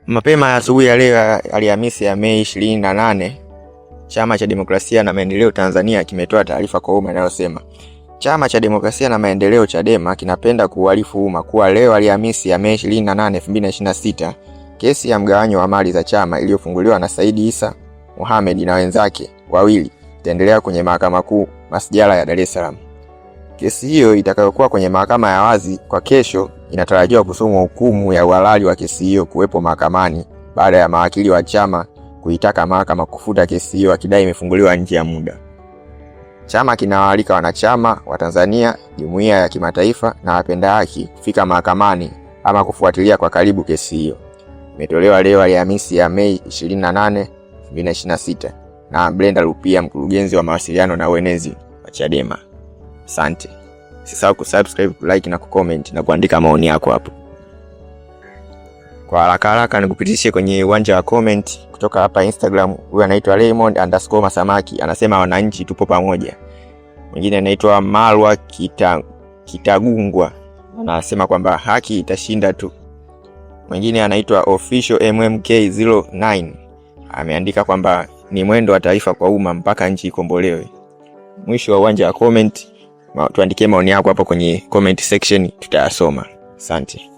Mapema asubuhi ya leo Alhamisi ya Mei 28, Chama cha Demokrasia na Maendeleo Tanzania kimetoa taarifa kwa umma inayosema Chama cha Demokrasia na Maendeleo Chadema kinapenda kuuarifu umma kuwa leo Alhamisi ya Mei 28, 2026, kesi ya mgawanyo wa mali za chama iliyofunguliwa na Said Issa Mohamed na wenzake wawili itaendelea kwenye Mahakama Kuu Masjala ya Dar es Salaam. Kesi hiyo itakayokuwa kwenye mahakama ya wazi kwa kesho inatarajiwa kusomwa hukumu ya uhalali wa kesi hiyo kuwepo mahakamani baada ya mawakili wa chama kuitaka mahakama kufuta kesi hiyo akidai imefunguliwa nje ya muda. Chama kinawaalika wanachama wa Tanzania, jumuiya ya kimataifa na wapenda haki kufika mahakamani ama kufuatilia kwa karibu kesi hiyo. Imetolewa leo Alhamisi ya Mei 28, 2026 na Brenda Lupia, mkurugenzi wa mawasiliano na uenezi wa Chadema. Asante. Usisahau kusubscribe, kulike na kucomment na kuandika maoni yako hapo. Kwa haraka nikupitishe kwenye uwanja wa comment kutoka hapa Instagram. Huyu anaitwa Raymond_Masamaki anasema wananchi tupo pamoja. Mwingine anaitwa Marwa Kitagungwa anasema kwamba haki itashinda tu. Mwingine anaitwa Official MMK09 ameandika kwamba ni mwendo wa taifa kwa umma mpaka nchi ikombolewe. Mwisho wa uwanja wa comment, tuandikie maoni yako hapo kwenye comment section, tutayasoma. Asante.